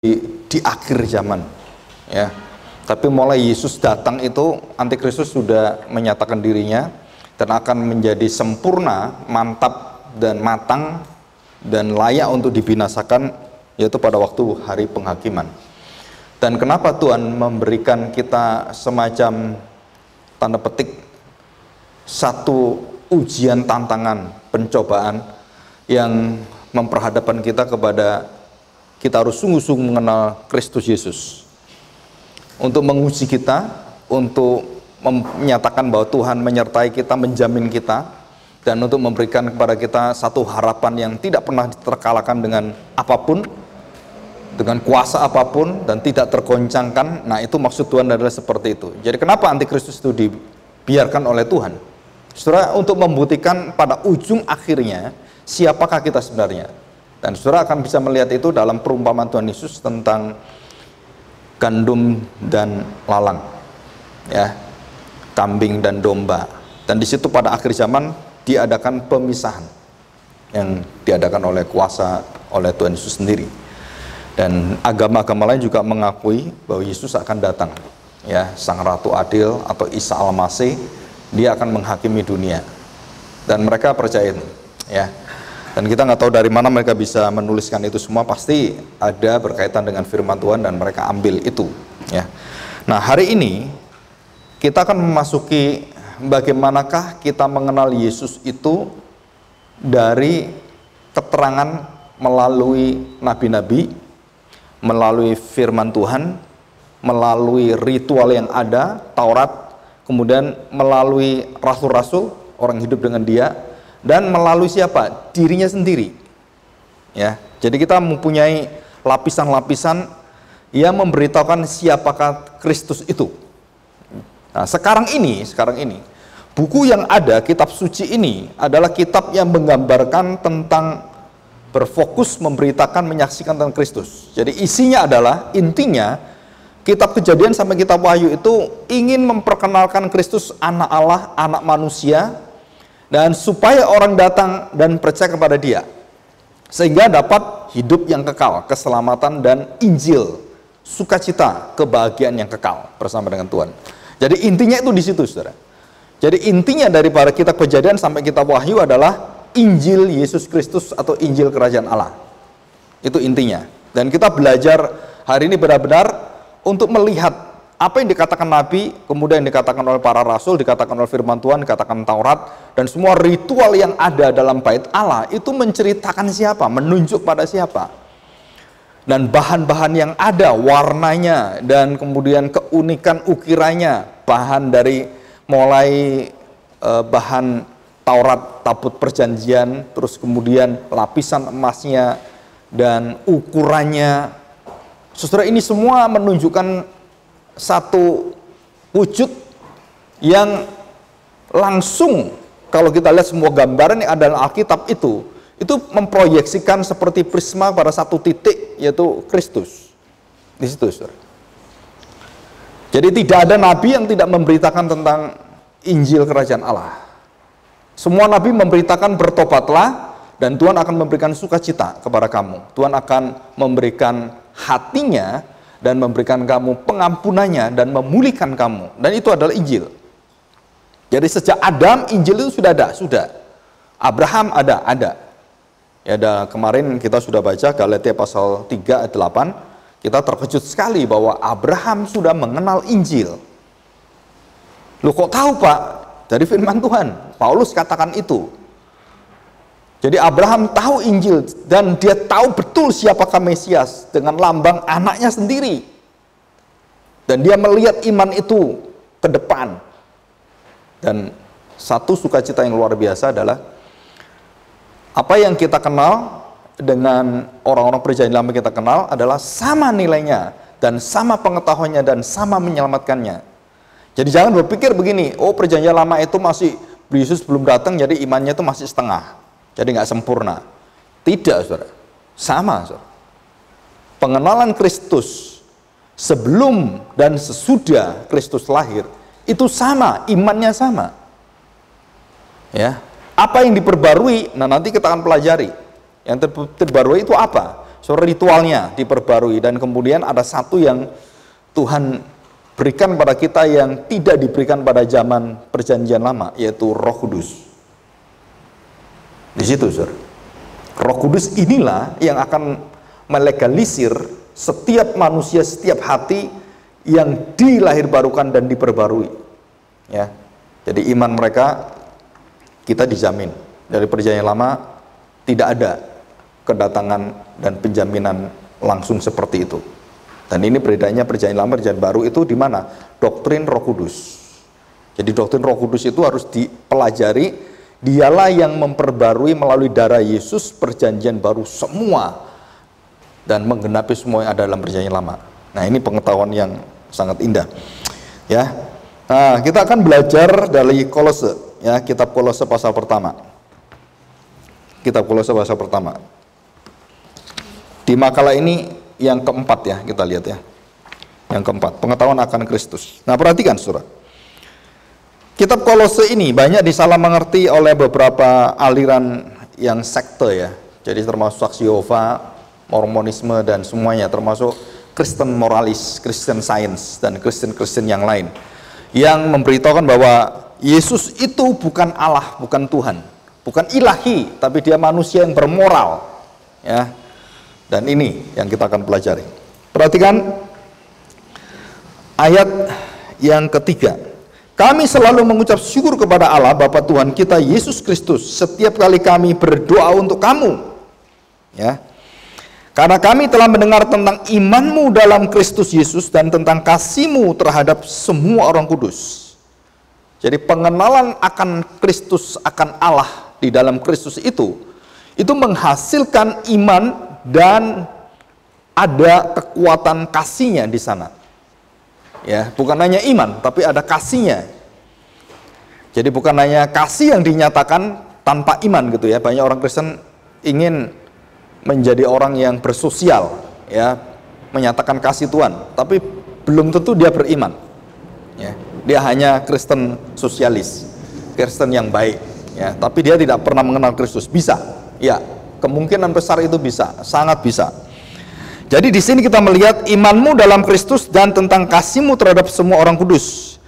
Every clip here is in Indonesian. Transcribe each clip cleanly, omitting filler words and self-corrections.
di akhir zaman, ya. Tapi mulai Yesus datang itu antikristus sudah menyatakan dirinya dan akan menjadi sempurna, mantap dan matang dan layak untuk dibinasakan, yaitu pada waktu hari penghakiman. Dan kenapa Tuhan memberikan kita semacam tanda petik satu ujian, tantangan, pencobaan yang memperhadapkan kita kepada kita harus sungguh-sungguh mengenal Kristus Yesus, untuk menguji kita, untuk menyatakan bahwa Tuhan menyertai kita, menjamin kita, dan untuk memberikan kepada kita satu harapan yang tidak pernah terkalahkan dengan apapun, dengan kuasa apapun, dan tidak tergoncangkan. Nah, itu maksud Tuhan adalah seperti itu. Jadi kenapa antikristus itu dibiarkan oleh Tuhan? Saudara, untuk membuktikan pada ujung akhirnya siapakah kita sebenarnya. Dan saudara akan bisa melihat itu dalam perumpamaan Tuhan Yesus tentang gandum dan lalang, ya, kambing dan domba. Dan di situ pada akhir zaman diadakan pemisahan yang diadakan oleh kuasa oleh Tuhan Yesus sendiri. Dan agama-agama lain juga mengakui bahwa Yesus akan datang, ya, Sang Ratu Adil atau Isa Al-Masih, dia akan menghakimi dunia. Dan mereka percaya itu, ya. Dan kita nggak tahu dari mana mereka bisa menuliskan itu semua, pasti ada berkaitan dengan firman Tuhan dan mereka ambil itu, ya. Nah, hari ini kita akan memasuki bagaimanakah kita mengenal Yesus itu dari keterangan melalui nabi-nabi, melalui firman Tuhan, melalui ritual yang ada, Taurat, kemudian melalui rasul-rasul, orang hidup dengan dia, dan melalui siapa? Dirinya sendiri, ya. Jadi kita mempunyai lapisan-lapisan yang memberitahukan siapakah Kristus itu. Nah, sekarang ini buku yang ada, kitab suci ini adalah kitab yang menggambarkan tentang, berfokus memberitakan, menyaksikan tentang Kristus. Jadi isinya adalah, intinya kitab Kejadian sampai kitab Wahyu itu ingin memperkenalkan Kristus, anak Allah, anak manusia, dan supaya orang datang dan percaya kepada dia, sehingga dapat hidup yang kekal, keselamatan dan Injil, sukacita, kebahagiaan yang kekal bersama dengan Tuhan. Jadi intinya itu di situ, saudara. Jadi intinya daripada kitab Kejadian sampai kitab Wahyu adalah Injil Yesus Kristus atau Injil Kerajaan Allah. Itu intinya. Dan kita belajar hari ini benar-benar untuk melihat apa yang dikatakan Nabi, kemudian dikatakan oleh para rasul, dikatakan oleh firman Tuhan, dikatakan Taurat, dan semua ritual yang ada dalam bait Allah itu menceritakan siapa, menunjuk pada siapa. Dan bahan-bahan yang ada, warnanya, dan kemudian keunikan ukirannya, bahan dari mulai bahan Taurat, tabut perjanjian, terus kemudian lapisan emasnya, dan ukurannya. Saudara, ini semua menunjukkan satu wujud yang langsung, kalau kita lihat semua gambaran yang ada dalam Alkitab itu memproyeksikan seperti prisma pada satu titik, yaitu Kristus. Di situ, saudara. Jadi tidak ada nabi yang tidak memberitakan tentang Injil Kerajaan Allah. Semua nabi memberitakan bertobatlah dan Tuhan akan memberikan sukacita kepada kamu. Tuhan akan memberikan hatinya dan memberikan kamu pengampunannya dan memulihkan kamu. Dan itu adalah Injil. Jadi sejak Adam, Injil itu sudah ada, sudah. Abraham ada. Ya, kemarin kita sudah baca Galatia pasal 3 ayat 8. Kita terkejut sekali bahwa Abraham sudah mengenal Injil. Loh, kok tahu, Pak? Dari firman Tuhan. Paulus katakan itu. Jadi Abraham tahu Injil dan dia tahu betul siapakah Mesias dengan lambang anaknya sendiri. Dan dia melihat iman itu ke depan. Dan satu sukacita yang luar biasa adalah apa yang kita kenal dengan orang-orang perjanjian lama kita kenal adalah sama nilainya dan sama pengetahuannya dan sama menyelamatkannya. Jadi jangan berpikir begini, oh perjanjian lama itu masih Yesus belum datang jadi imannya itu masih setengah. Jadi nggak sempurna. Tidak, saudara. Sama, saudara. Pengenalan Kristus sebelum dan sesudah Kristus lahir itu sama, imannya sama. Ya. Apa yang diperbarui? Nah, nanti kita akan pelajari. Yang terbarui itu apa? Saudara, ritualnya diperbarui, dan kemudian ada satu yang Tuhan berikan pada kita yang tidak diberikan pada zaman perjanjian lama, yaitu Roh Kudus. Di situ, saudara. Roh Kudus inilah yang akan melegalisir setiap manusia, setiap hati yang dilahirbarukan dan diperbarui. Ya. Jadi iman mereka kita dijamin. Dari perjanjian lama tidak ada kedatangan dan penjaminan langsung seperti itu. Dan ini bedanya perjanjian lama perjanjian baru itu di mana? Doktrin Roh Kudus. Jadi doktrin Roh Kudus itu harus dipelajari. Dialah yang memperbarui melalui darah Yesus perjanjian baru semua dan menggenapi semua yang ada dalam perjanjian lama. Nah, ini pengetahuan yang sangat indah. Ya. Nah, kita akan belajar dari Kolose, ya, kitab Kolose pasal pertama. Kitab Kolose pasal pertama. Di makalah ini yang keempat, ya, kita lihat, ya. Yang keempat, pengetahuan akan Kristus. Nah, perhatikan, saudara. Kitab Kolose ini banyak disalah mengerti oleh beberapa aliran yang sekte, ya. Jadi termasuk saksi Yehova, Mormonisme, dan semuanya, termasuk Kristen moralis, Kristen Science, dan Kristen yang lain, yang memberitahukan bahwa Yesus itu bukan Allah, bukan Tuhan, bukan ilahi, tapi dia manusia yang bermoral, ya. Dan ini yang kita akan pelajari. Perhatikan ayat yang ketiga. Kami selalu mengucap syukur kepada Allah Bapa Tuhan kita Yesus Kristus setiap kali kami berdoa untuk kamu, ya. Karena kami telah mendengar tentang imanmu dalam Kristus Yesus dan tentang kasihmu terhadap semua orang kudus. Jadi pengenalan akan Kristus, akan Allah di dalam Kristus itu menghasilkan iman dan ada kekuatan kasihnya di sana. Ya, bukan hanya iman, tapi ada kasihnya. Jadi bukan hanya kasih yang dinyatakan tanpa iman gitu, ya. Banyak orang Kristen ingin menjadi orang yang bersosial, ya, menyatakan kasih Tuhan, tapi belum tentu dia beriman, ya. Dia hanya Kristen sosialis, Kristen yang baik, ya, tapi dia tidak pernah mengenal Kristus. Bisa, ya, kemungkinan besar itu bisa, sangat bisa. Jadi di sini kita melihat imanmu dalam Kristus dan tentang kasihmu terhadap semua orang kudus.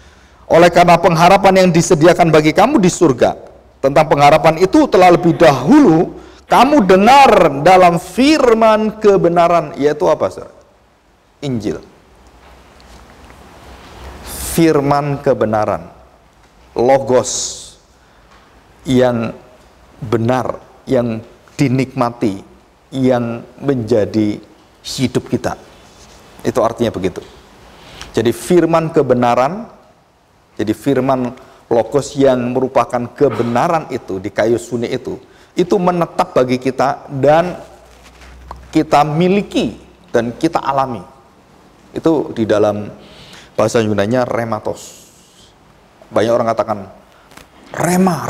Oleh karena pengharapan yang disediakan bagi kamu di surga, tentang pengharapan itu telah lebih dahulu kamu dengar dalam firman kebenaran, yaitu apa, saudara? Injil. Firman kebenaran, logos yang benar, yang dinikmati, yang menjadi hidup kita. Itu artinya begitu. Jadi firman kebenaran, jadi firman logos yang merupakan kebenaran itu di kayu suni itu menetap bagi kita dan kita miliki dan kita alami. Itu di dalam bahasa Yunani-nya rematos. Banyak orang katakan rema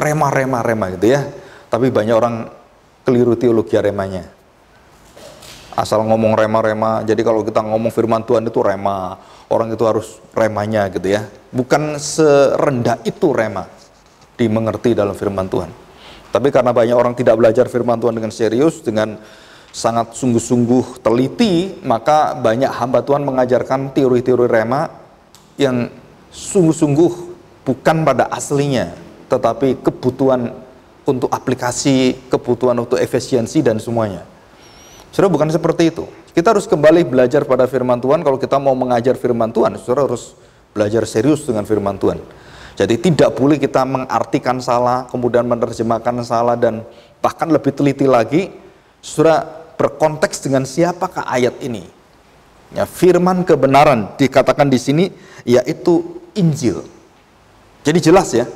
gitu, ya. Tapi banyak orang keliru teologi remanya. Asal ngomong rema, jadi kalau kita ngomong firman Tuhan itu rema, orang itu harus remanya gitu, ya. Bukan serendah itu rema dimengerti dalam firman Tuhan. Tapi karena banyak orang tidak belajar firman Tuhan dengan serius, dengan sangat sungguh-sungguh teliti, maka banyak hamba Tuhan mengajarkan teori-teori rema yang sungguh-sungguh bukan pada aslinya, tetapi kebutuhan untuk aplikasi, kebutuhan untuk efisiensi dan semuanya. Saudara, bukan seperti itu. Kita harus kembali belajar pada firman Tuhan. Kalau kita mau mengajar firman Tuhan, saudara harus belajar serius dengan firman Tuhan. Jadi tidak boleh kita mengartikan salah, kemudian menerjemahkan salah, dan bahkan lebih teliti lagi, saudara berkonteks dengan siapakah ayat ini. Ya, firman kebenaran dikatakan di sini yaitu Injil. Jadi jelas, ya,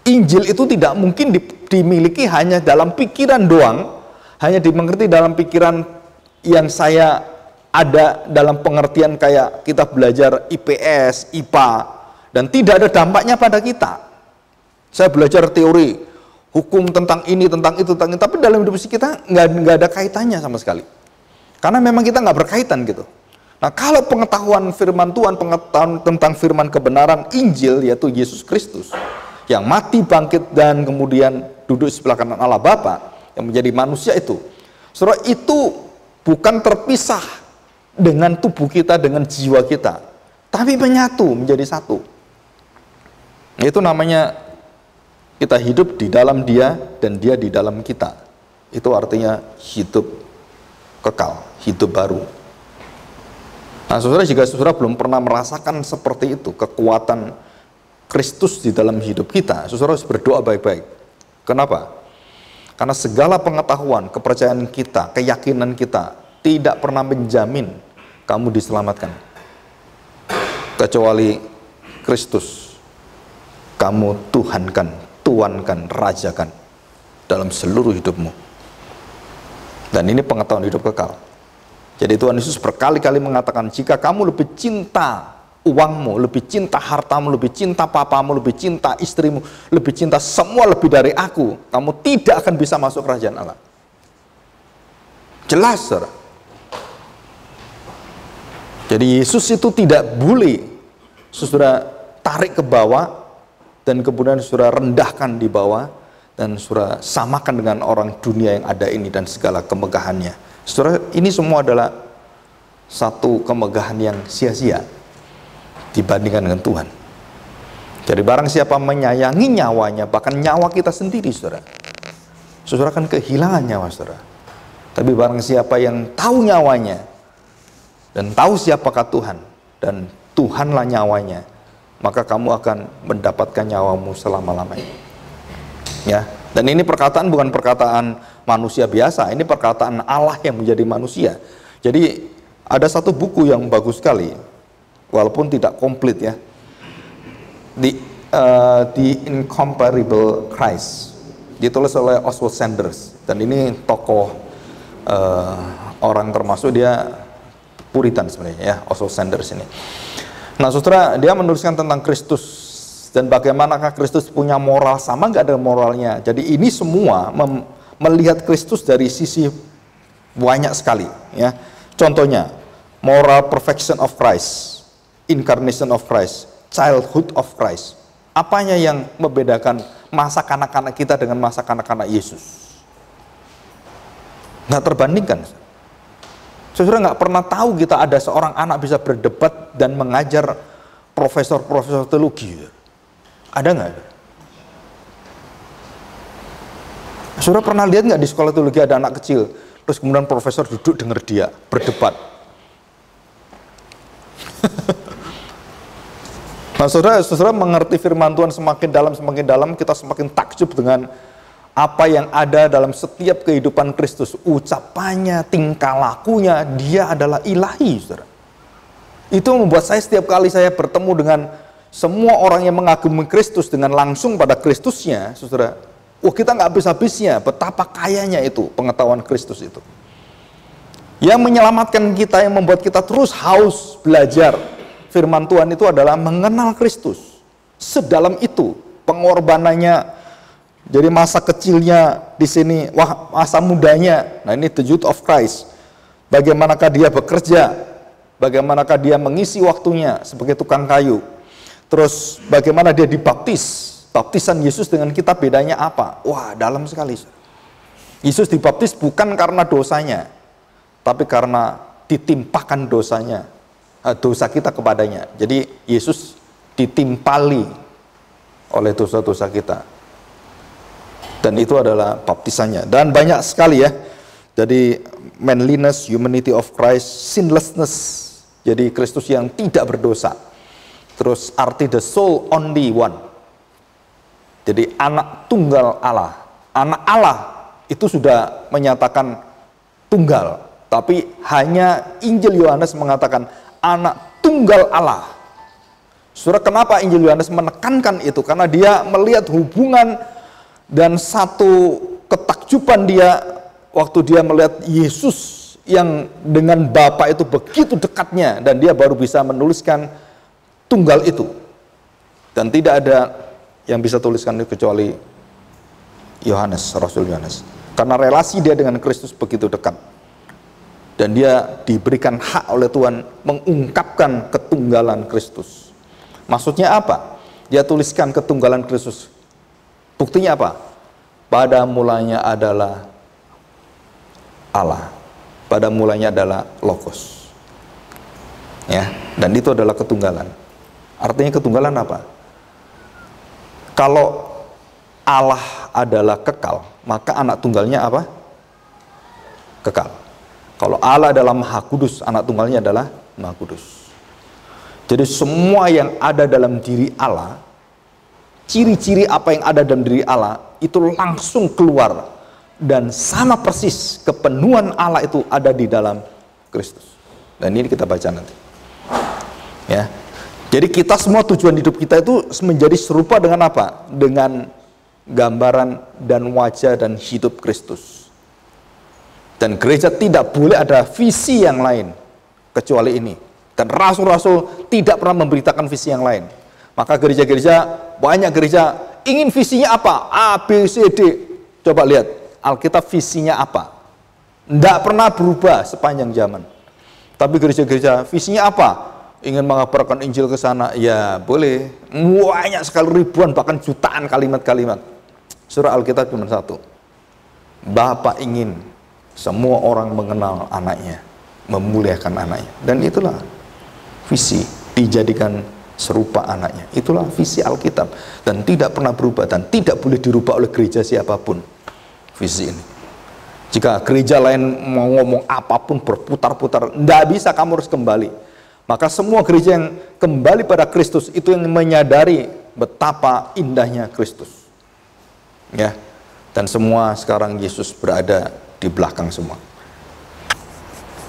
Injil itu tidak mungkin dimiliki hanya dalam pikiran doang, hanya dimengerti dalam pikiran yang saya ada dalam pengertian kayak kita belajar IPS, IPA, dan tidak ada dampaknya pada kita. Saya belajar teori hukum tentang ini, tentang itu, tapi dalam hidup kita nggak ada kaitannya sama sekali. Karena memang kita nggak berkaitan gitu. Nah, kalau pengetahuan firman Tuhan, pengetahuan tentang firman kebenaran Injil, yaitu Yesus Kristus, yang mati, bangkit, dan kemudian duduk sebelah kanan Allah Bapa, yang menjadi manusia itu, saudara, itu bukan terpisah dengan tubuh kita, dengan jiwa kita, tapi menyatu menjadi satu. Itu namanya kita hidup di dalam Dia dan Dia di dalam kita. Itu artinya hidup kekal, hidup baru. Nah, saudara, jika saudara belum pernah merasakan seperti itu, kekuatan Kristus di dalam hidup kita, saudara harus berdoa baik-baik. Kenapa? Karena segala pengetahuan, kepercayaan kita, keyakinan kita tidak pernah menjamin kamu diselamatkan. Kecuali Kristus kamu tuhankan, tuankan, rajakan dalam seluruh hidupmu. Dan ini pengetahuan hidup kekal. Jadi Tuhan Yesus berkali-kali mengatakan, jika kamu lebih cinta uangmu, lebih cinta hartamu, lebih cinta papamu, lebih cinta istrimu, lebih cinta semua lebih dari aku, kamu tidak akan bisa masuk kerajaan Allah. Jelas, saudara. Jadi Yesus itu tidak boleh saudara tarik ke bawah dan kemudian saudara rendahkan di bawah dan saudara samakan dengan orang dunia yang ada ini dan segala kemegahannya. Saudara, ini semua adalah satu kemegahan yang sia-sia dibandingkan dengan Tuhan. Jadi barang siapa menyayangi nyawanya, bahkan nyawa kita sendiri, saudara, saudara akan kehilangan nyawa saudara. Tapi barang siapa yang tahu nyawanya dan tahu siapakah Tuhan dan Tuhanlah nyawanya, maka kamu akan mendapatkan nyawamu selama-lamanya. Ya, dan ini perkataan bukan perkataan manusia biasa, ini perkataan Allah yang menjadi manusia. Jadi ada satu buku yang bagus sekali, walaupun tidak komplit ya, The Incomparable Christ, ditulis oleh Oswald Sanders, dan ini tokoh orang termasuk dia Puritan sebenarnya ya, Oswald Sanders ini. Nah saudara, dia menuliskan tentang Kristus dan bagaimanakah Kristus punya moral, sama nggak ada moralnya. Jadi ini semua melihat Kristus dari sisi banyak sekali ya. Contohnya moral perfection of Christ, incarnation of Christ, childhood of Christ. Apanya yang membedakan masa kanak-kanak kita dengan masa kanak-kanak Yesus? Nggak terbandingkan. Saudara nggak pernah tahu kita ada seorang anak bisa berdebat dan mengajar profesor-profesor teologi. Ada nggak? Saudara pernah lihat nggak di sekolah teologi ada anak kecil, terus kemudian profesor duduk dengar dia berdebat? Nah saudara mengerti firman Tuhan semakin dalam, kita semakin takjub dengan apa yang ada dalam setiap kehidupan Kristus. Ucapannya, tingkah lakunya, dia adalah ilahi, saudara. Itu membuat saya setiap kali saya bertemu dengan semua orang yang mengagumi Kristus dengan langsung pada Kristusnya, saudara, kita nggak habis-habisnya betapa kayanya itu pengetahuan Kristus itu. Yang menyelamatkan kita, yang membuat kita terus haus belajar firman Tuhan itu adalah mengenal Kristus. Sedalam itu pengorbanannya. Jadi masa kecilnya di sini, masa mudanya. Nah ini the youth of Christ. Bagaimanakah dia bekerja? Bagaimanakah dia mengisi waktunya sebagai tukang kayu? Terus bagaimana dia dibaptis? Baptisan Yesus dengan kita bedanya apa? Wah, dalam sekali. Yesus dibaptis bukan karena dosanya, tapi karena ditimpakan dosanya, dosa kita kepadanya. Jadi Yesus ditimpali oleh dosa-dosa kita. Dan itu adalah baptisannya. Dan banyak sekali ya. Jadi manliness, humanity of Christ, sinlessness. Jadi Kristus yang tidak berdosa. Terus arti the soul only one. Jadi anak tunggal Allah. Anak Allah itu sudah menyatakan tunggal. Tapi hanya Injil Yohanes mengatakan anak tunggal Allah. Saudara, kenapa Injil Yohanes menekankan itu? Karena dia melihat hubungan dan satu ketakjuban dia waktu dia melihat Yesus yang dengan Bapa itu begitu dekatnya, dan dia baru bisa menuliskan tunggal itu. Dan tidak ada yang bisa tuliskan itu kecuali Yohanes, Rasul Yohanes. Karena relasi dia dengan Kristus begitu dekat. Dan dia diberikan hak oleh Tuhan mengungkapkan ketunggalan Kristus. Maksudnya apa? Dia tuliskan ketunggalan Kristus. Buktinya apa? Pada mulanya adalah Allah. pada mulanya adalah Logos. Ya, dan itu adalah ketunggalan. Artinya ketunggalan apa? Kalau Allah adalah kekal, maka anak tunggalnya apa? Kekal. Kalau Allah adalah Maha Kudus, anak tunggalnya adalah Maha Kudus. Jadi semua yang ada dalam diri Allah, ciri-ciri apa yang ada dalam diri Allah, itu langsung keluar. Dan sama persis kepenuhan Allah itu ada di dalam Kristus. Dan ini kita baca nanti. Ya. Jadi kita semua tujuan hidup kita itu menjadi serupa dengan apa? Dengan gambaran dan wajah dan hidup Kristus. Dan gereja tidak boleh ada visi yang lain kecuali ini. Dan rasul-rasul tidak pernah memberitakan visi yang lain. Maka gereja-gereja, banyak gereja ingin visinya apa? A, B, C, D. Coba lihat Alkitab visinya apa? Tidak pernah berubah sepanjang zaman. Tapi gereja-gereja visinya apa? Ingin mengabarkan Injil ke sana, ya boleh. Banyak sekali, ribuan bahkan jutaan kalimat-kalimat. Surah Alkitab cuma satu. Bapa ingin semua orang mengenal anaknya, memuliakan anaknya. Dan itulah visi, dijadikan serupa anaknya. Itulah visi Alkitab. Dan tidak pernah berubah dan tidak boleh dirubah oleh gereja siapapun. Visi ini. Jika gereja lain mau ngomong apapun berputar-putar, tidak bisa, kamu harus kembali. Maka semua gereja yang kembali pada Kristus itu yang menyadari betapa indahnya Kristus. Ya. Dan semua sekarang Yesus berada di belakang semua.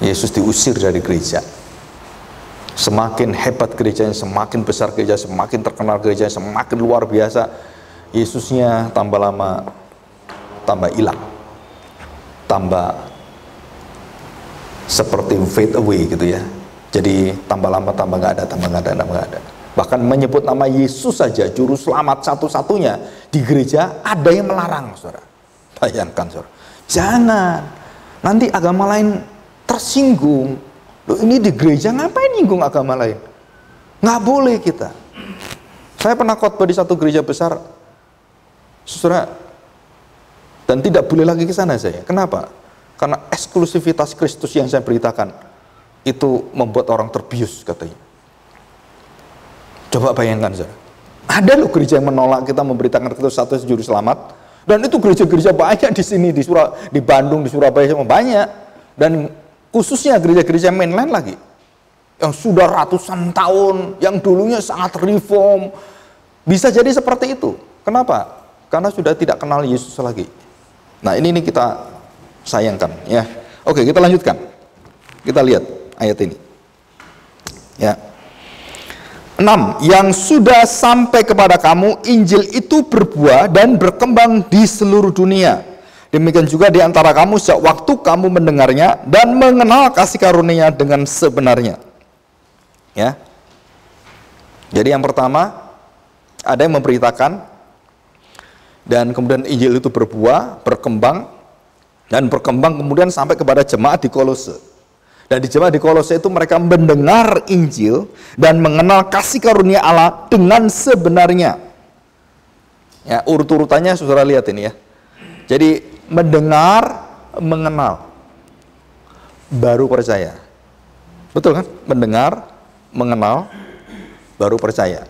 Yesus diusir dari gereja. Semakin hebat gerejanya, semakin besar gereja, semakin terkenal gereja, semakin luar biasa, Yesusnya tambah lama tambah hilang, tambah seperti fade away gitu ya. Jadi tambah lama tambah nggak ada, tambah nggak ada, tambah nggak ada. Bahkan menyebut nama Yesus saja, juru selamat satu-satunya di gereja, ada yang melarang, saudara. Bayangkan, saudara. Jangan, nanti agama lain tersinggung. Loh, ini di gereja ngapain nyinggung agama lain? Nggak boleh kita. Saya pernah khotbah di satu gereja besar, saudara, dan tidak boleh lagi ke sana saya. Kenapa? Karena eksklusivitas Kristus yang saya beritakan itu membuat orang terbius katanya. Coba bayangkan, saudara. Ada loh gereja yang menolak kita memberitakan Kristus satu juru selamat. Dan itu gereja-gereja banyak di sini, di Bandung, di Surabaya, semua banyak. Dan khususnya gereja-gereja mainline lagi, yang sudah ratusan tahun, yang dulunya sangat reform, bisa jadi seperti itu. Kenapa? Karena sudah tidak kenal Yesus lagi. Nah, ini kita sayangkan, ya. Oke, kita lanjutkan. Kita lihat ayat ini. Ya. 6. Yang sudah sampai kepada kamu, Injil itu berbuah dan berkembang di seluruh dunia. Demikian juga di antara kamu sejak waktu kamu mendengarnya dan mengenal kasih karunia dengan sebenarnya. Ya. Jadi yang pertama, ada yang memberitakan, dan kemudian Injil itu berbuah, berkembang, dan berkembang kemudian sampai kepada jemaat di Kolose. Dan di jemaat di Kolose itu mereka mendengar Injil dan mengenal kasih karunia Allah dengan sebenarnya. Ya, urut-urutannya saudara lihat ini ya. Jadi mendengar, mengenal, baru percaya. Betul kan? Mendengar, mengenal, baru percaya.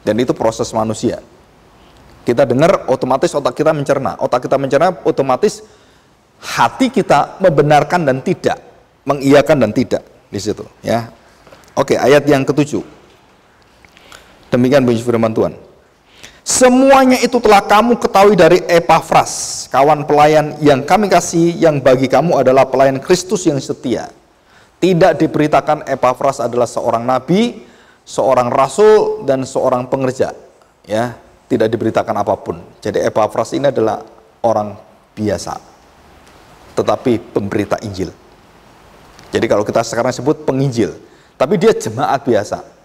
Dan itu proses manusia. Kita dengar, otomatis otak kita mencerna. Otak kita mencerna, otomatis hati kita membenarkan dan tidak, mengiyakan dan tidak di situ. Ya. Oke, ayat yang ke-7. Demikian bunyi firman Tuhan. Semuanya itu telah kamu ketahui dari Epafras, kawan pelayan yang kami kasih, yang bagi kamu adalah pelayan Kristus yang setia. Tidak diberitakan Epafras adalah seorang nabi, seorang rasul, dan seorang pengerja. Ya, tidak diberitakan apapun. Jadi Epafras ini adalah orang biasa, tetapi pemberita Injil. Jadi kalau kita sekarang sebut penginjil, tapi dia jemaat biasa.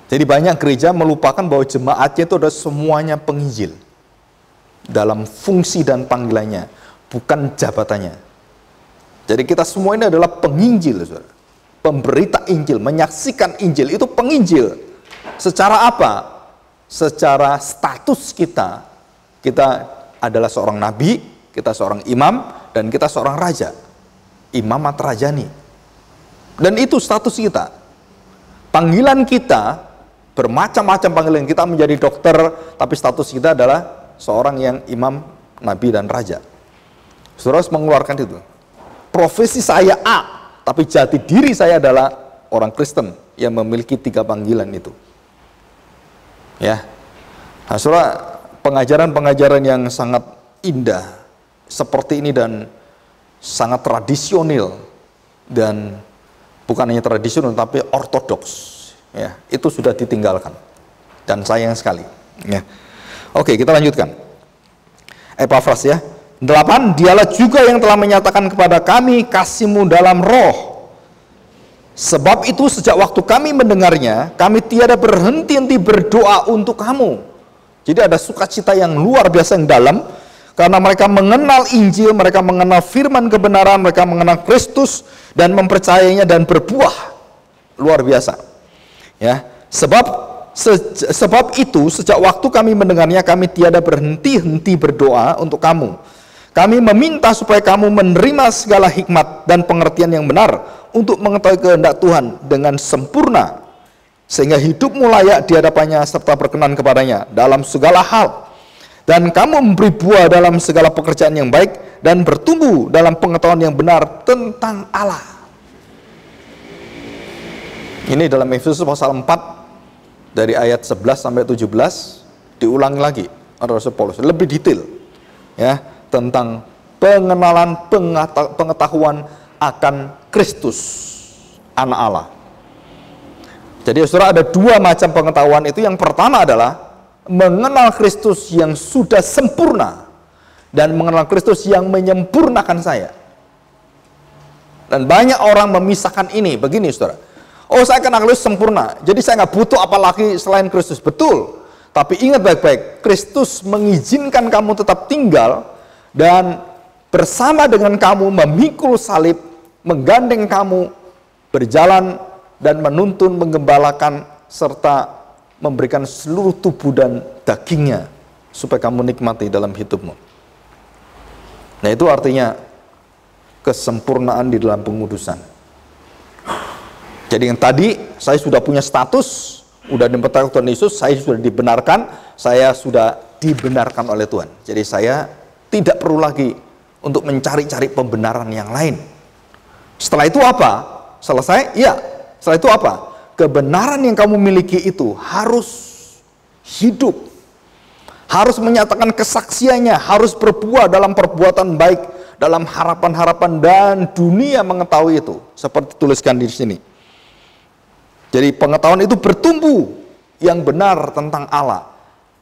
Jadi banyak gereja melupakan bahwa jemaatnya itu adalah semuanya penginjil dalam fungsi dan panggilannya, bukan jabatannya. Jadi kita semua ini adalah penginjil, saudara. Pemberita Injil, menyaksikan Injil, itu penginjil. Secara apa? Secara status kita adalah seorang nabi, kita seorang imam, dan kita seorang raja. imamat rajani. Dan itu status kita. Panggilan kita, bermacam-macam panggilan. Kita menjadi dokter, tapi status kita adalah seorang yang imam, nabi, dan raja. Saudara harus mengeluarkan itu. Profesi saya A, tapi jati diri saya adalah orang Kristen yang memiliki 3 panggilan itu. Ya. Nah, saudara, pengajaran-pengajaran yang sangat indah seperti ini dan sangat tradisional, dan bukan hanya tradisional tapi ortodoks, ya, itu sudah ditinggalkan dan sayang sekali, ya. Oke, kita lanjutkan. Epafras, ya. 8, dialah juga yang telah menyatakan kepada kami kasih-Mu dalam roh. Sebab itu sejak waktu kami mendengarnya, kami tiada berhenti-henti berdoa untuk kamu. Jadi ada sukacita yang luar biasa yang dalam, karena mereka mengenal Injil, mereka mengenal firman kebenaran, mereka mengenal Kristus dan mempercayainya dan berbuah luar biasa. Ya, sebab itu sejak waktu kami mendengarnya, kami tiada berhenti-henti berdoa untuk kamu. Kami meminta supaya kamu menerima segala hikmat dan pengertian yang benar untuk mengetahui kehendak Tuhan dengan sempurna, sehingga hidupmu layak di hadapannya serta berkenan kepadanya dalam segala hal. Dan kamu memberi buah dalam segala pekerjaan yang baik dan bertumbuh dalam pengetahuan yang benar tentang Allah. Ini dalam Efesus pasal 4 dari ayat 11 sampai 17 diulang lagi oleh Rasul Paulus, lebih detail, ya, tentang pengenalan, pengetahuan akan Kristus, anak Allah. Jadi saudara, ada 2 macam pengetahuan itu. Yang pertama adalah mengenal Kristus yang sudah sempurna dan mengenal Kristus yang menyempurnakan saya. Dan banyak orang memisahkan ini begini, saudara. Oh, saya kenal Kristus sempurna, jadi saya nggak butuh apa lagi selain Kristus. Betul, tapi ingat baik-baik, Kristus mengizinkan kamu tetap tinggal dan bersama dengan kamu memikul salib, menggandeng kamu berjalan dan menuntun, menggembalakan, serta memberikan seluruh tubuh dan dagingnya supaya kamu nikmati dalam hidupmu. Nah, itu artinya kesempurnaan di dalam pengudusan. Jadi yang tadi saya sudah punya status, sudah dipercayai Tuhan Yesus, saya sudah dibenarkan, saya sudah dibenarkan oleh Tuhan. Jadi saya tidak perlu lagi untuk mencari-cari pembenaran yang lain. Setelah itu apa? Selesai? Ya. Setelah itu apa? Kebenaran yang kamu miliki itu harus hidup, harus menyatakan kesaksiannya, harus berbuah dalam perbuatan baik, dalam harapan-harapan, dan dunia mengetahui itu, seperti tuliskan di sini. Jadi pengetahuan itu bertumbuh yang benar tentang Allah.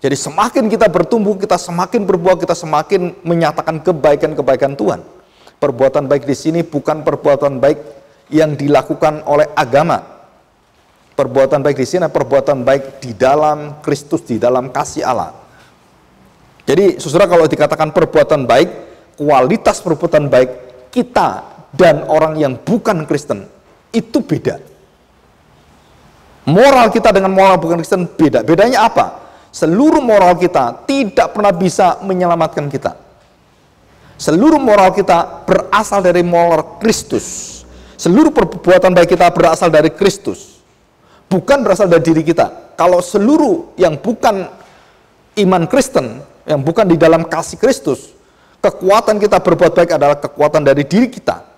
Jadi semakin kita bertumbuh, kita semakin berbuah, kita semakin menyatakan kebaikan-kebaikan Tuhan. Perbuatan baik di sini bukan perbuatan baik yang dilakukan oleh agama. Perbuatan baik di sini, perbuatan baik di dalam Kristus, di dalam kasih Allah. Jadi, saudara, kalau dikatakan perbuatan baik, kualitas perbuatan baik kita dan orang yang bukan Kristen itu beda. Moral kita dengan moral bukan Kristen beda. Bedanya apa? Seluruh moral kita tidak pernah bisa menyelamatkan kita. Seluruh moral kita berasal dari moral Kristus. Seluruh perbuatan baik kita berasal dari Kristus, bukan berasal dari diri kita. Kalau seluruh yang bukan iman Kristen, yang bukan di dalam kasih Kristus, kekuatan kita berbuat baik adalah kekuatan dari diri kita.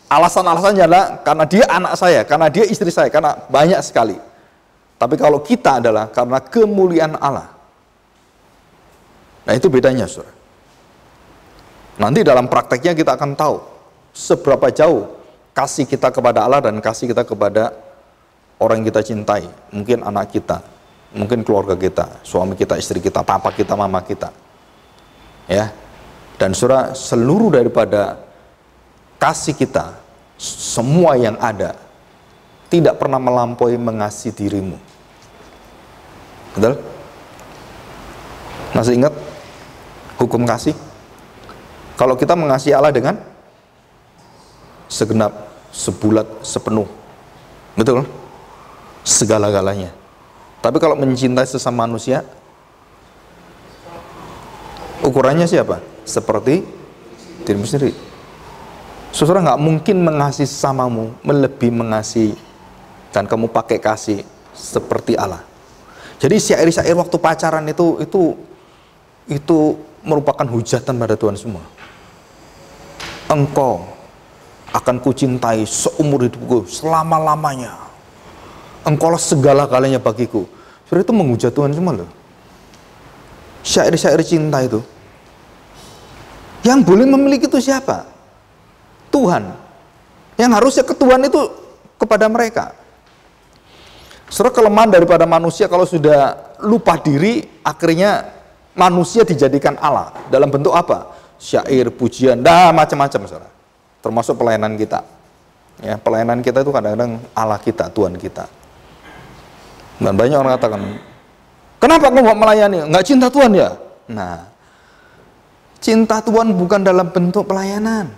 Alasan-alasannya adalah karena dia anak saya, karena dia istri saya, karena banyak sekali. Tapi kalau kita adalah karena kemuliaan Allah. Nah, itu bedanya, saudara. Nanti dalam prakteknya kita akan tahu seberapa jauh kasih kita kepada Allah dan kasih kita kepada orang yang kita cintai, mungkin anak kita, mungkin keluarga kita, suami kita, istri kita, papa kita, mama kita, ya. Dan saudara, seluruh daripada kasih kita, semua yang ada, tidak pernah melampaui mengasihi dirimu. Betul? Masih ingat hukum kasih? Kalau kita mengasihi Allah dengan segenap, sebulat, sepenuh, betul? Segala-galanya. Tapi kalau mencintai sesama manusia, ukurannya siapa? Seperti dirimu sendiri. Saudara nggak mungkin mengasihi sesamamu melebihi mengasihi, dan kamu pakai kasih seperti Allah. Jadi syair-syair waktu pacaran itu merupakan hujatan pada Tuhan semua. Engkau akan kucintai seumur hidupku, selama-lamanya. Engkaulah segala-galanya bagiku. Saudara, itu menghujat Tuhan semua loh. Syair-syair cinta itu. Yang boleh memiliki itu siapa? Tuhan. Yang harusnya ke Tuhan itu kepada mereka. Saudara, kelemahan daripada manusia kalau sudah lupa diri, akhirnya manusia dijadikan Allah. Dalam bentuk apa? Syair, pujian, macam-macam, saudara. Termasuk pelayanan kita. Ya, pelayanan kita itu kadang-kadang Allah kita, Tuhan kita. Dan banyak orang katakan, kenapa kamu nggak melayani? Nggak cinta Tuhan ya? Nah, cinta Tuhan bukan dalam bentuk pelayanan.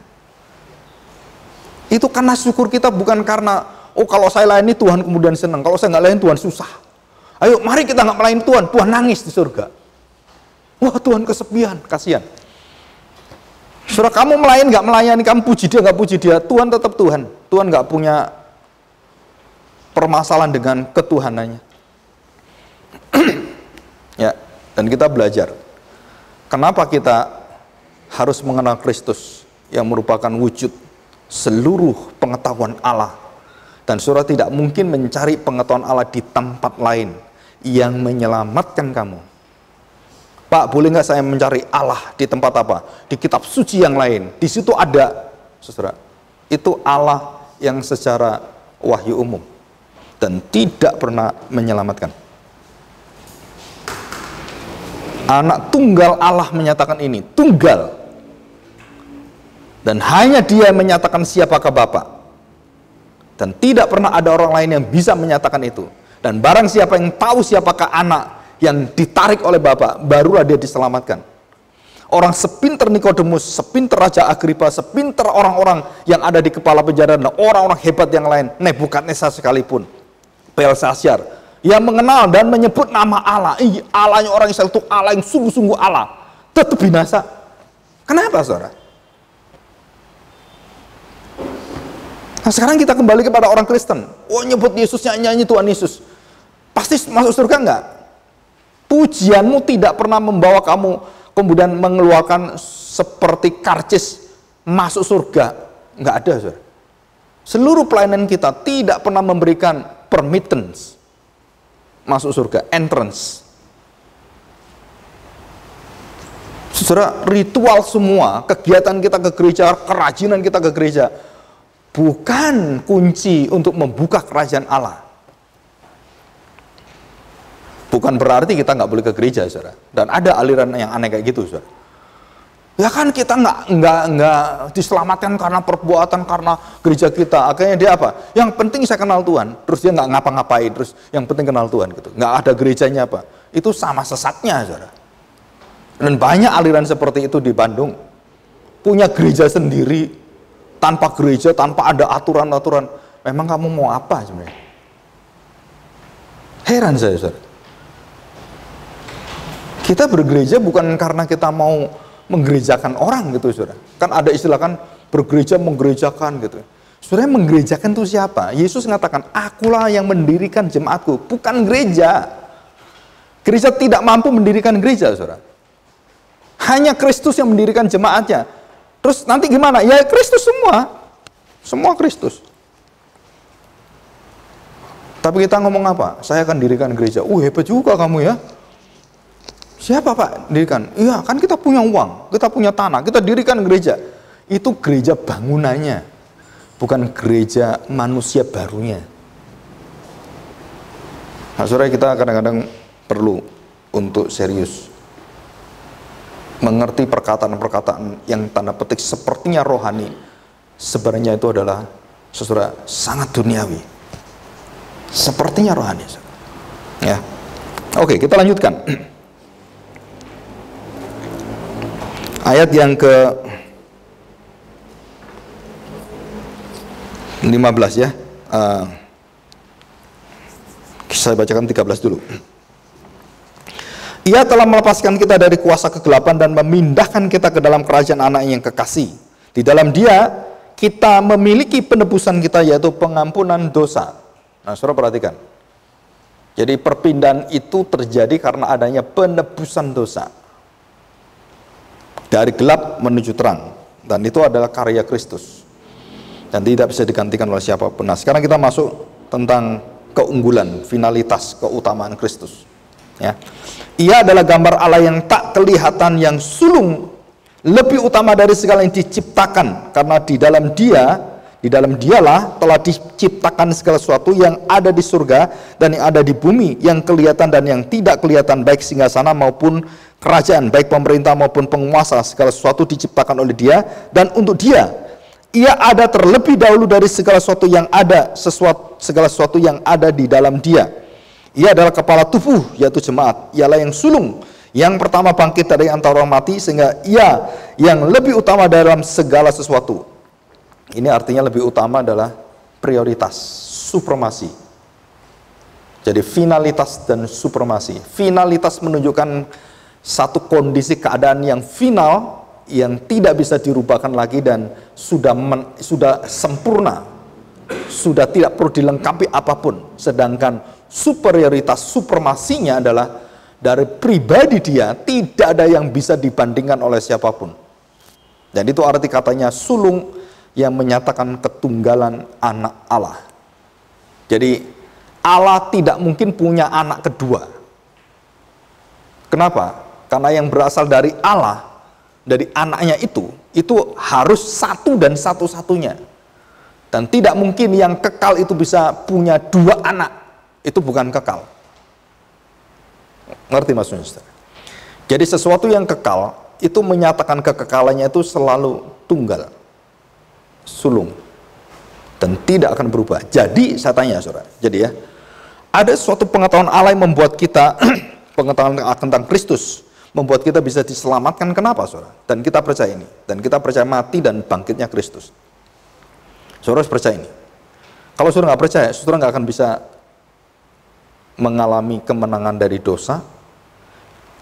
Itu karena syukur kita, bukan karena, oh kalau saya layani Tuhan kemudian senang, kalau saya nggak layani Tuhan susah. Ayo mari kita nggak melayani Tuhan, Tuhan nangis di surga. Wah, Tuhan kesepian, kasihan. Saudara, kamu melayani nggak melayani, kamu puji dia nggak puji dia, Tuhan tetap Tuhan. Tuhan nggak punya permasalahan dengan ketuhanannya. Ya, dan kita belajar kenapa kita harus mengenal Kristus yang merupakan wujud seluruh pengetahuan Allah. Dan saudara tidak mungkin mencari pengetahuan Allah di tempat lain yang menyelamatkan kamu. Pak, boleh nggak saya mencari Allah di tempat apa? Di kitab suci yang lain. Di situ ada, saudara, itu Allah yang secara wahyu umum dan tidak pernah menyelamatkan. Anak tunggal Allah menyatakan ini, tunggal. Dan hanya dia menyatakan siapakah Bapa. Dan tidak pernah ada orang lain yang bisa menyatakan itu. Dan barang siapa yang tahu siapakah anak yang ditarik oleh Bapa, barulah dia diselamatkan. Orang sepinter Nikodemus, sepinter Raja Agripa, sepinter orang-orang yang ada di kepala penjara, dan orang-orang hebat yang lain, Nebukadnezar sekalipun, Belshazzar, yang mengenal dan menyebut nama Allah, Allahnya orang Israel itu Allah yang sungguh-sungguh Allah, tetap binasa. Kenapa, saudara? Nah, sekarang kita kembali kepada orang Kristen. Oh, nyebut Yesus, nyanyi Tuhan Yesus, pasti masuk surga enggak? Pujianmu tidak pernah membawa kamu kemudian mengeluarkan seperti karcis masuk surga. Enggak ada, saudara. Seluruh pelayanan kita tidak pernah memberikan permittance masuk surga, entrance. Saudara, ritual semua, kegiatan kita ke gereja, kerajinan kita ke gereja, bukan kunci untuk membuka kerajaan Allah. Bukan berarti kita nggak boleh ke gereja, saudara. Dan ada aliran yang aneh kayak gitu, saudara. Ya kan kita nggak diselamatkan karena perbuatan, karena gereja kita. Akhirnya dia apa? Yang penting saya kenal Tuhan. Terus dia nggak ngapa-ngapain. Terus yang penting kenal Tuhan gitu. Nggak ada gerejanya apa? Itu sama sesatnya, saudara. Dan banyak aliran seperti itu di Bandung. Punya gereja sendiri, tanpa gereja, tanpa ada aturan-aturan. Memang kamu mau apa sebenarnya? Heran saya, saudara. Kita bergereja bukan karena kita mau menggerejakan orang gitu, saudara. Kan ada istilah kan, bergereja menggerejakan gitu. Saudara, menggerejakan itu siapa? Yesus mengatakan, akulah yang mendirikan jemaatku, bukan gereja. Gereja tidak mampu mendirikan gereja, saudara. Hanya Kristus yang mendirikan jemaatnya. Terus nanti gimana? Ya Kristus semua. Semua Kristus. Tapi kita ngomong apa? Saya akan dirikan gereja. Hebat juga kamu ya. Siapa Pak dirikan? Iya, kan kita punya uang, kita punya tanah, kita dirikan gereja. Itu gereja bangunannya, bukan gereja manusia barunya. Nah, saudara, kita kadang-kadang perlu untuk serius mengerti perkataan-perkataan yang tanda petik sepertinya rohani, sebenarnya itu adalah, saudara, sangat duniawi. Sepertinya rohani, saudara. Ya. Oke, kita lanjutkan. Ayat yang ke 15 ya. Saya bacakan 13 dulu. Ia telah melepaskan kita dari kuasa kegelapan dan memindahkan kita ke dalam kerajaan anak yang kekasih. Di dalam Dia kita memiliki penebusan kita, yaitu pengampunan dosa. Nah, saudara perhatikan. Jadi perpindahan itu terjadi karena adanya penebusan dosa. Dari gelap menuju terang. Dan itu adalah karya Kristus. Dan tidak bisa digantikan oleh siapapun. Nah, sekarang kita masuk tentang keunggulan, finalitas, keutamaan Kristus. Ya. Ia adalah gambar Allah yang tak kelihatan, yang sulung, lebih utama dari segala yang diciptakan, karena di dalam dialah telah diciptakan segala sesuatu yang ada di surga dan yang ada di bumi, yang kelihatan dan yang tidak kelihatan, baik singgasana maupun kerajaan, baik pemerintah maupun penguasa. Segala sesuatu diciptakan oleh Dia dan untuk Dia. Ia ada terlebih dahulu dari segala sesuatu yang ada, segala sesuatu yang ada di dalam Dia. Ia adalah kepala tubuh, yaitu jemaat. Ialah yang sulung, yang pertama bangkit dari antara orang mati, sehingga Ia yang lebih utama dalam segala sesuatu. Ini artinya lebih utama adalah prioritas, supremasi. Jadi finalitas dan supremasi. Finalitas menunjukkan satu kondisi keadaan yang final, yang tidak bisa dirubahkan lagi dan sudah sempurna, sudah tidak perlu dilengkapi apapun. Sedangkan superioritas, supremasinya adalah dari pribadi Dia, tidak ada yang bisa dibandingkan oleh siapapun. Dan itu arti katanya sulung, yang menyatakan ketunggalan anak Allah. Jadi Allah tidak mungkin punya anak kedua. Kenapa? Karena yang berasal dari Allah, dari anaknya itu harus satu dan satu-satunya. Dan tidak mungkin yang kekal itu bisa punya dua anak. Itu bukan kekal. Ngerti maksudnya, saudara? Jadi sesuatu yang kekal itu menyatakan kekekalannya itu selalu tunggal, sulung, dan tidak akan berubah. Jadi saya tanya, saudara, jadi ya, ada suatu pengetahuan Allah yang membuat kita pengetahuan tentang Kristus, membuat kita bisa diselamatkan. Kenapa, saudara? Dan kita percaya ini, dan kita percaya mati dan bangkitnya Kristus. Saudara harus percaya ini. Kalau saudara nggak percaya, saudara nggak akan bisa mengalami kemenangan dari dosa,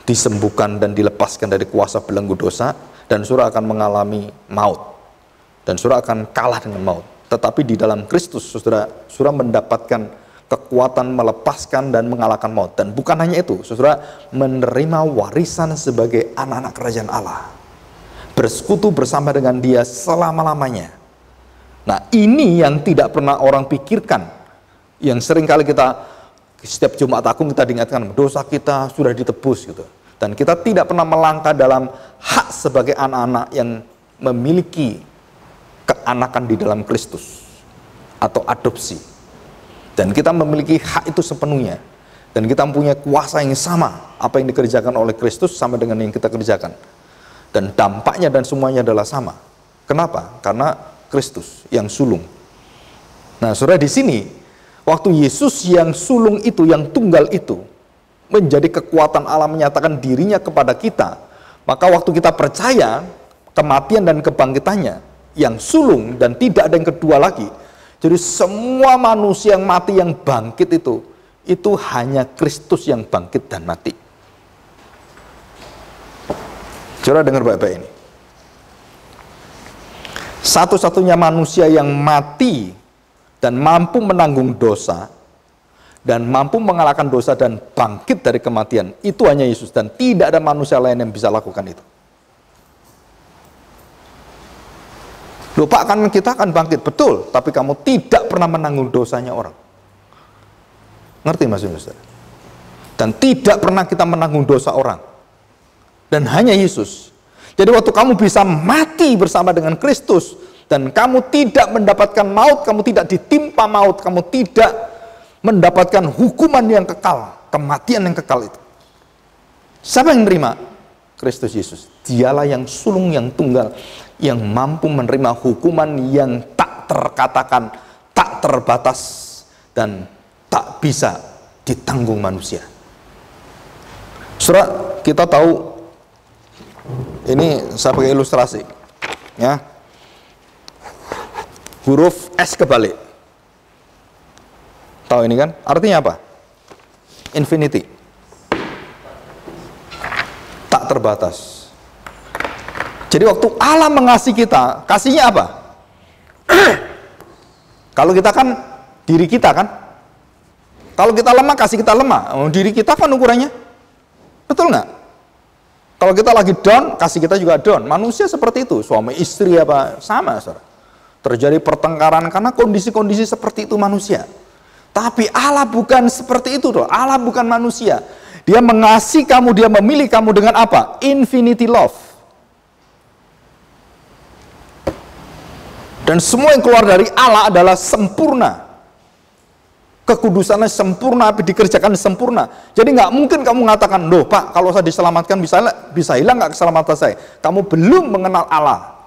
disembuhkan dan dilepaskan dari kuasa belenggu dosa, dan saudara akan mengalami maut. Dan saudara akan kalah dengan maut. Tetapi di dalam Kristus, saudara mendapatkan kekuatan melepaskan dan mengalahkan maut. Dan bukan hanya itu, saudara menerima warisan sebagai anak-anak kerajaan Allah, bersekutu bersama dengan Dia selama-lamanya. Nah, ini yang tidak pernah orang pikirkan, yang sering kali kita setiap Jumat Agung kita diingatkan dosa kita sudah ditebus gitu. Dan kita tidak pernah melangkah dalam hak sebagai anak-anak yang memiliki keanakan di dalam Kristus atau adopsi. Dan kita memiliki hak itu sepenuhnya. Dan kita mempunyai kuasa yang sama. Apa yang dikerjakan oleh Kristus sama dengan yang kita kerjakan. Dan dampaknya dan semuanya adalah sama. Kenapa? Karena Kristus yang sulung. Nah, saudara, di sini waktu Yesus yang sulung itu, yang tunggal itu menjadi kekuatan Allah menyatakan dirinya kepada kita, maka waktu kita percaya kematian dan kebangkitannya yang sulung dan tidak ada yang kedua lagi. Jadi semua manusia yang mati yang bangkit itu hanya Kristus yang bangkit dan mati. Coba dengar baik-baik ini. Satu-satunya manusia yang mati dan mampu menanggung dosa dan mampu mengalahkan dosa dan bangkit dari kematian itu hanya Yesus, dan tidak ada manusia lain yang bisa lakukan itu. Loh Pak, kan kita akan bangkit, betul, tapi kamu tidak pernah menanggung dosanya orang. Ngerti maksudnya, saudara? Dan tidak pernah kita menanggung dosa orang. Dan hanya Yesus. Jadi waktu kamu bisa mati bersama dengan Kristus, dan kamu tidak mendapatkan maut, kamu tidak ditimpa maut, kamu tidak mendapatkan hukuman yang kekal, kematian yang kekal itu. Siapa yang menerima? Kristus Yesus. Dialah yang sulung, yang tunggal, yang mampu menerima hukuman yang tak terkatakan, tak terbatas, dan tak bisa ditanggung manusia. Saudara, kita tahu, ini saya pakai ilustrasi, ya. Huruf S kebalik. Tahu ini kan? Artinya apa? Infinity. Tak terbatas. Jadi waktu Allah mengasihi kita, kasihnya apa? Kalau kita kan diri kita kan, kalau kita lemah kasih kita lemah, diri kita kan ukurannya, betul nggak? Kalau kita lagi down, kasih kita juga down. Manusia seperti itu, suami istri apa sama, saudara. Terjadi pertengkaran karena kondisi-kondisi seperti itu manusia. Tapi Allah bukan seperti itu, loh. Allah bukan manusia. Dia mengasihi kamu, dia memilih kamu dengan apa? Infinity love. Dan semua yang keluar dari Allah adalah sempurna. Kekudusannya sempurna, dikerjakan sempurna. Jadi nggak mungkin kamu mengatakan, loh Pak, kalau saya diselamatkan bisa hilang nggak keselamatan saya? Kamu belum mengenal Allah.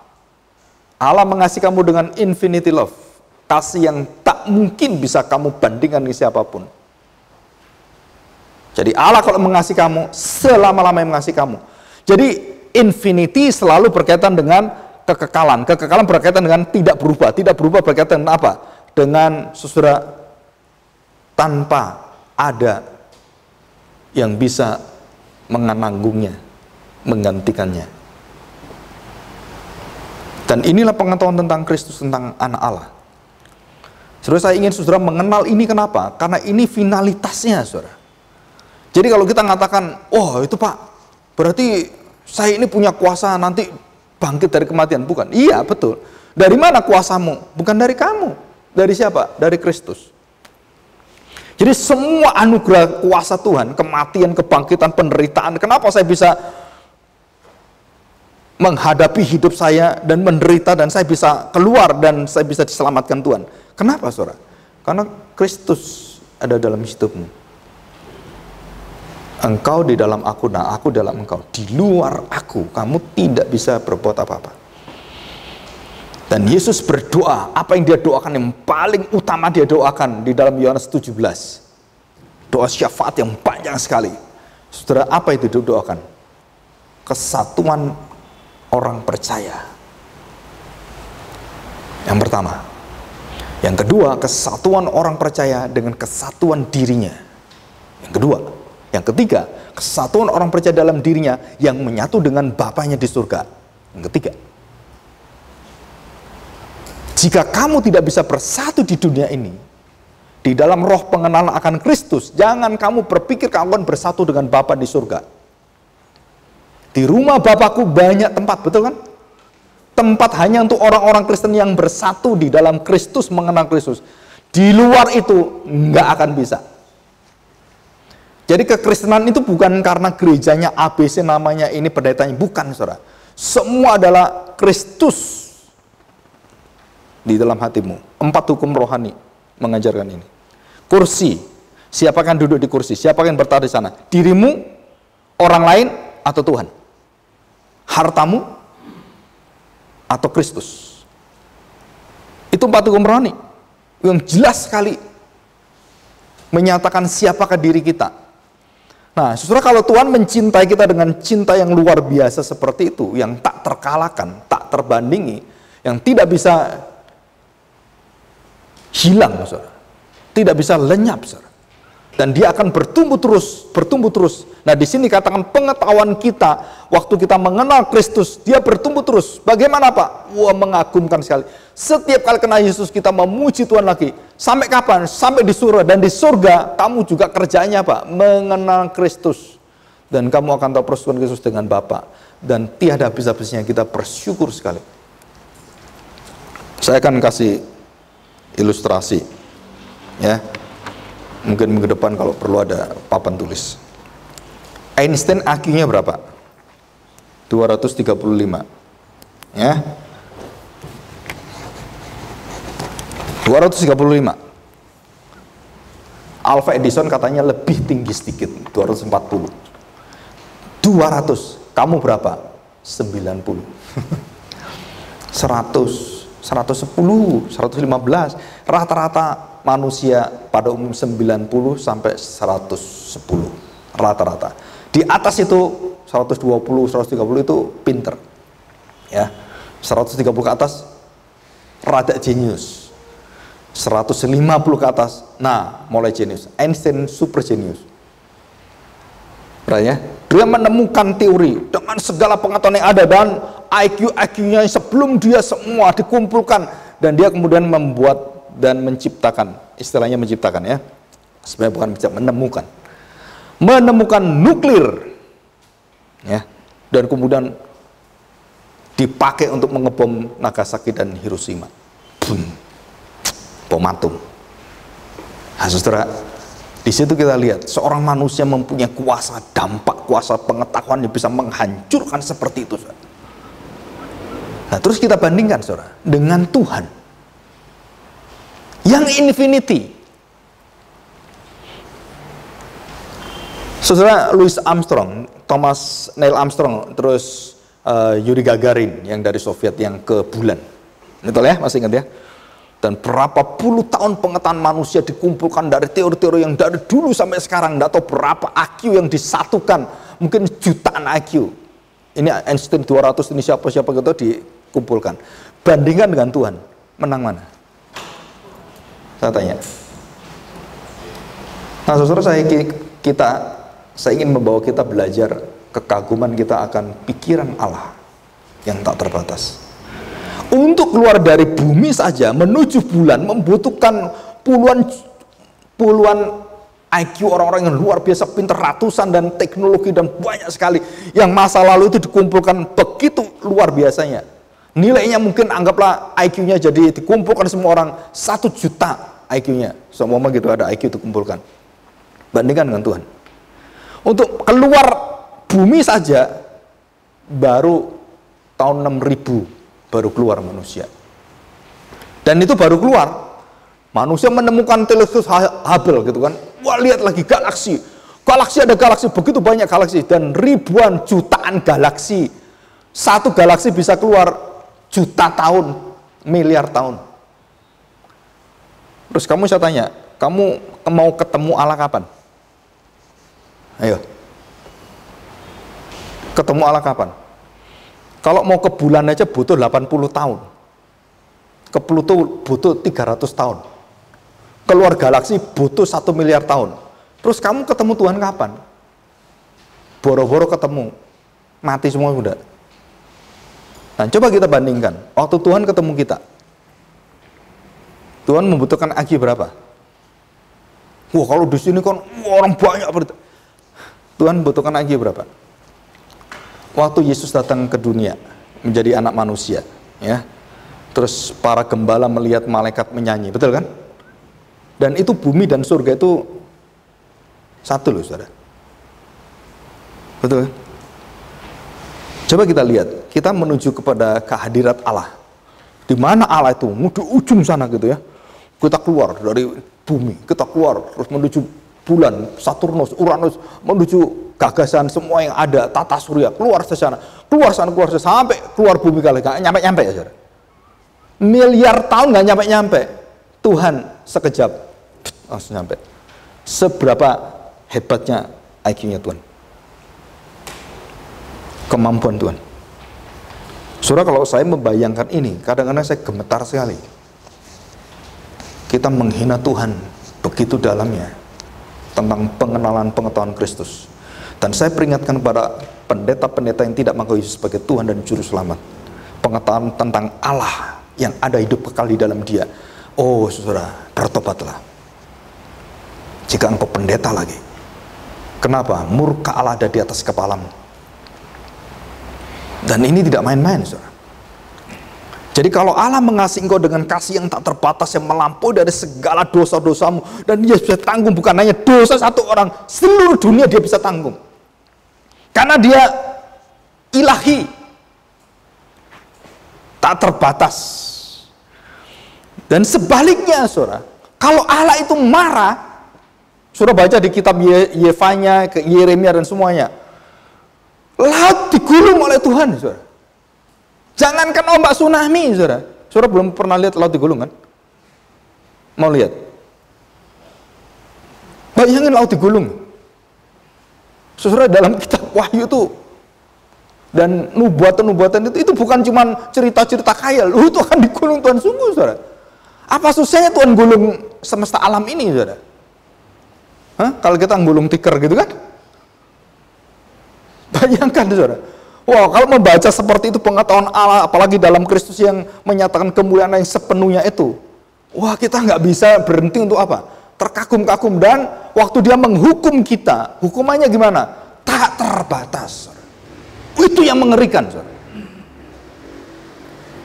Allah mengasihi kamu dengan infinity love. Kasih yang tak mungkin bisa kamu bandingkan dengan siapapun. Jadi Allah kalau mengasihi kamu, selama-lamanya mengasihi kamu. Jadi infinity selalu berkaitan dengan kekekalan. Kekekalan berkaitan dengan tidak berubah. Tidak berubah berkaitan dengan apa? Dengan saudara, tanpa ada yang bisa menanggungnya, menggantikannya. Dan inilah pengetahuan tentang Kristus, tentang anak Allah. Saudara, saya ingin saudara mengenal ini. Kenapa? Karena ini finalitasnya, saudara. Jadi kalau kita mengatakan, oh itu Pak, berarti saya ini punya kuasa nanti bangkit dari kematian. Bukan. Iya, betul. Dari mana kuasamu? Bukan dari kamu. Dari siapa? Dari Kristus. Jadi semua anugerah kuasa Tuhan, kematian, kebangkitan, penderitaan, kenapa saya bisa menghadapi hidup saya dan menderita dan saya bisa keluar dan saya bisa diselamatkan Tuhan? Kenapa, saudara? Karena Kristus ada dalam hidupmu. Engkau di dalam aku, nah aku dalam engkau. Di luar aku, kamu tidak bisa berbuat apa-apa. Dan Yesus berdoa, apa yang dia doakan yang paling utama dia doakan di dalam Yohanes 17. Doa syafaat yang panjang sekali. Saudara, apa itu dia doakan? Kesatuan orang percaya. Yang pertama. Yang kedua, kesatuan orang percaya dengan kesatuan dirinya. Yang kedua. Yang ketiga, kesatuan orang percaya dalam dirinya yang menyatu dengan Bapanya di surga. Yang ketiga, jika kamu tidak bisa bersatu di dunia ini, di dalam roh pengenalan akan Kristus, jangan kamu berpikir kamu akan bersatu dengan Bapa di surga. Di rumah Bapakku banyak tempat, betul kan? Tempat hanya untuk orang-orang Kristen yang bersatu di dalam Kristus, mengenal Kristus. Di luar itu nggak akan bisa. Jadi kekristenan itu bukan karena gerejanya ABC namanya ini pendetanya, bukan, saudara. Semua adalah Kristus di dalam hatimu. 4 hukum rohani mengajarkan ini. Kursi, siapa yang duduk di kursi, siapa yang bertahan di sana? Dirimu, orang lain, atau Tuhan? Hartamu, atau Kristus? Itu 4 hukum rohani yang jelas sekali menyatakan siapakah diri kita. Nah, saudara, kalau Tuhan mencintai kita dengan cinta yang luar biasa seperti itu, yang tak terkalahkan, tak terbandingi, yang tidak bisa hilang, saudara, tidak bisa lenyap, saudara, dan dia akan bertumbuh terus, bertumbuh terus. Nah, di sini katakan pengetahuan kita, waktu kita mengenal Kristus, dia bertumbuh terus. Bagaimana, Pak? Wah, mengagumkan sekali. Setiap kali kena Yesus kita memuji Tuhan lagi. Sampai kapan? Sampai di surga. Dan di surga kamu juga kerjanya apa? Mengenal Kristus. Dan kamu akan tahu persekutuan Kristus dengan Bapa. Dan tiada habis-habisnya, kita bersyukur sekali. Saya akan kasih ilustrasi. Ya. Mungkin minggu depan kalau perlu ada papan tulis. Einstein IQ-nya berapa? 235. Ya. 235. Alva Edison katanya lebih tinggi sedikit, 240. 200. Kamu berapa? 90. 100, 110, 115. Rata-rata manusia pada umum 90 sampai 110. Rata-rata. Di atas itu 120, 130 itu pinter. Ya. 130 ke atas rada jenius. 150 ke atas, nah mulai jenius. Einstein super jenius. Ya? Dia menemukan teori dengan segala pengetahuan yang ada, dan IQ-nya sebelum dia semua dikumpulkan, dan dia kemudian membuat dan menciptakan, istilahnya menciptakan ya, sebenarnya bukan menemukan nuklir ya, dan kemudian dipakai untuk mengebom Nagasaki dan Hiroshima. Boom. Bom atom. Nah, saudara, di situ kita lihat seorang manusia mempunyai kuasa dampak, kuasa pengetahuan yang bisa menghancurkan seperti itu, saudara. Nah, terus kita bandingkan, saudara, dengan Tuhan yang infinity. Saudara, Louis Armstrong, Thomas Neil Armstrong, terus Yuri Gagarin yang dari Soviet yang ke bulan. Betul ya, masih ingat ya? Dan berapa puluh tahun pengetahuan manusia dikumpulkan dari teori-teori yang dari dulu sampai sekarang. Tidak tahu berapa IQ yang disatukan, mungkin jutaan IQ. Ini Einstein 200, ini siapa-siapa gitu dikumpulkan. Bandingkan dengan Tuhan, menang mana? Saya tanya. Nah, saudara, saya ingin membawa kita belajar kekaguman kita akan pikiran Allah yang tak terbatas. Untuk keluar dari bumi saja menuju bulan membutuhkan puluhan IQ orang-orang yang luar biasa pintar, ratusan, dan teknologi dan banyak sekali yang masa lalu itu dikumpulkan begitu luar biasanya. Nilainya mungkin anggaplah IQ-nya jadi dikumpulkan semua orang 1 juta IQ-nya. Semua gitu ada IQ dikumpulkan. Bandingkan dengan Tuhan. Untuk keluar bumi saja baru tahun 6000 baru keluar manusia. Dan itu baru keluar, manusia menemukan teleskop Hubble gitu kan. Wah, lihat lagi galaksi. Ada galaksi, begitu banyak galaksi dan ribuan jutaan galaksi. Satu galaksi bisa keluar juta tahun, miliar tahun. Terus saya tanya, kamu mau ketemu Allah kapan? Ayo. Ketemu Allah kapan? Kalau mau ke bulan aja butuh 80 tahun. Ke Pluto butuh 300 tahun. Keluar galaksi butuh 1 miliar tahun. Terus kamu ketemu Tuhan kapan? Boro-boro ketemu, mati semua udah. Nah, coba kita bandingkan. Waktu Tuhan ketemu kita, Tuhan membutuhkan IQ berapa? Wah, kalau di sini kan orang banyak. Tuhan membutuhkan IQ berapa? Waktu Yesus datang ke dunia menjadi anak manusia, ya, terus para gembala melihat malaikat menyanyi, betul kan? Dan itu bumi dan surga itu satu loh, saudara. Betul kan? Coba kita lihat, kita menuju kepada kehadirat Allah. Di mana Allah itu? Di ujung sana gitu ya. Kita keluar dari bumi, kita keluar terus menuju bulan, Saturnus, Uranus, menuju gagasan semua yang ada, tata surya, keluar ke sana, sampai keluar bumi kali, gak nyampe-nyampe ya, saudara. Miliar tahun gak nyampe-nyampe. Tuhan sekejap langsung nyampe. Seberapa hebatnya IQ-nya Tuhan, kemampuan Tuhan. Saudara, kalau saya membayangkan ini, kadang-kadang saya gemetar sekali. Kita menghina Tuhan begitu dalamnya tentang pengenalan pengetahuan Kristus. Dan saya peringatkan kepada pendeta-pendeta yang tidak mengaku Yesus sebagai Tuhan dan Juru Selamat, pengetahuan tentang Allah yang ada hidup kekal di dalam Dia. Oh, saudara, bertobatlah. Jika engkau pendeta lagi, kenapa? Murka Allah ada di atas kepalamu. Dan ini tidak main-main, saudara. Jadi kalau Allah mengasihi engkau dengan kasih yang tak terbatas, yang melampaui dari segala dosa-dosamu, dan Dia bisa tanggung, bukan hanya dosa satu orang, seluruh dunia Dia bisa tanggung. Karena Dia ilahi, tak terbatas. Dan sebaliknya, saudara, kalau Allah itu marah, saudara baca di kitab Yefanya, Yeremia dan semuanya, laut digulung oleh Tuhan, saudara. Jangankan ombak tsunami, saudara. Saudara belum pernah lihat laut digulung kan? Mau lihat? Bayangin laut digulung. Saudara, dalam kitab Wahyu itu dan nubuatan-nubuatan itu bukan cuma cerita-cerita khayal. Itu akan digulung Tuhan sungguh, saudara. Apa susahnya Tuhan gulung semesta alam ini, saudara? Hah? Kalau kita gulung tikar gitu kan? Bayangkan, saudara. Wah, kalau membaca seperti itu pengetahuan Allah, apalagi dalam Kristus yang menyatakan kemuliaan yang sepenuhnya itu, wah, kita nggak bisa berhenti untuk apa? Terkagum-kagum. Dan waktu dia menghukum kita, hukumannya gimana? Tak terbatas. Itu yang mengerikan, saudara.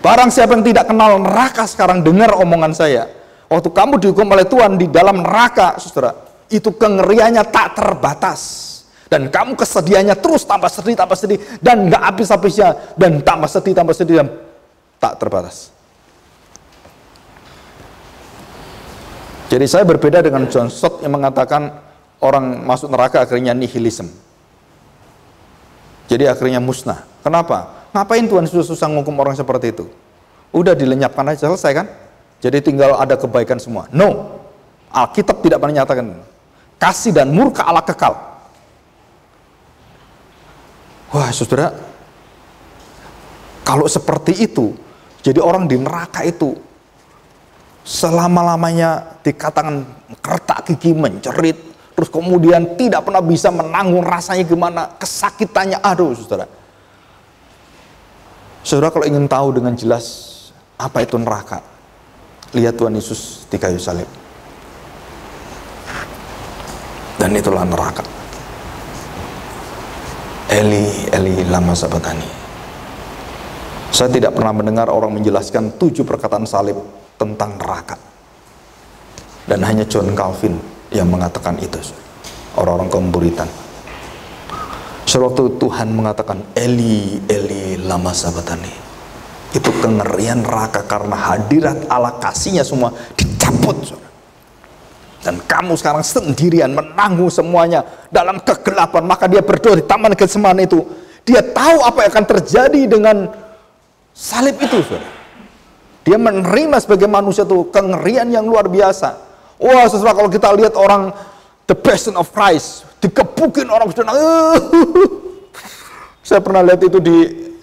Barang siapa yang tidak kenal neraka sekarang, dengar omongan saya. Waktu kamu dihukum oleh Tuhan di dalam neraka, saudara, itu kengeriannya tak terbatas. Dan kamu kesedihannya terus tambah sedih, dan nggak habis-habisnya, dan tambah sedih, dan tak terbatas. Jadi saya berbeda dengan John Stott yang mengatakan orang masuk neraka akhirnya nihilisme. Jadi akhirnya musnah. Kenapa? Ngapain Tuhan susah-susah ngukum orang seperti itu? Udah dilenyapkan aja, selesai kan? Jadi tinggal ada kebaikan semua. No, Alkitab tidak pernah nyatakan. Kasih dan murka Allah kekal. Wah, saudara, kalau seperti itu, jadi orang di neraka itu selama-lamanya dikatakan kertak gigi mencerit, terus kemudian tidak pernah bisa menanggung rasanya gimana, kesakitannya, aduh saudara. Saudara kalau ingin tahu dengan jelas apa itu neraka, lihat Tuhan Yesus di kayu salib. Dan itulah neraka. Eli, Eli, lama sabachthani. Saya tidak pernah mendengar orang menjelaskan 7 perkataan salib tentang neraka. Dan hanya John Calvin yang mengatakan itu. Orang-orang kaum Puritan. Sewaktu Tuhan mengatakan Eli, Eli, lama sabachthani, itu kengerian neraka karena hadirat Allah, kasihnya semua dicabut, saudara. Dan kamu sekarang sendirian menanggung semuanya dalam kegelapan. Maka dia berdoa di taman Getsemani itu. Dia tahu apa yang akan terjadi dengan salib itu, saudara. Dia menerima sebagai manusia itu kengerian yang luar biasa. Wah, saudara, kalau kita lihat orang The Passion of Christ, dikebukin orang sudah nangis. Saya pernah lihat itu di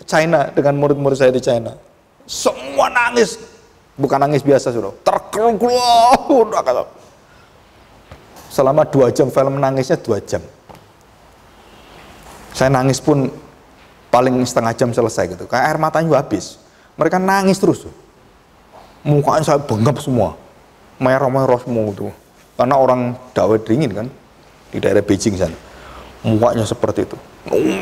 China dengan murid-murid saya di China. Semua nangis, bukan nangis biasa, saudara. Terkeluar. Selama 2 jam film nangisnya 2 jam. Saya nangis pun paling setengah jam selesai gitu. Kayak air matanya habis. Mereka nangis terus. Mukanya saya bengkap semua. Merah-merah semua gitu. Karena orang dakwah dingin kan di daerah Beijing sana. Mukanya seperti itu.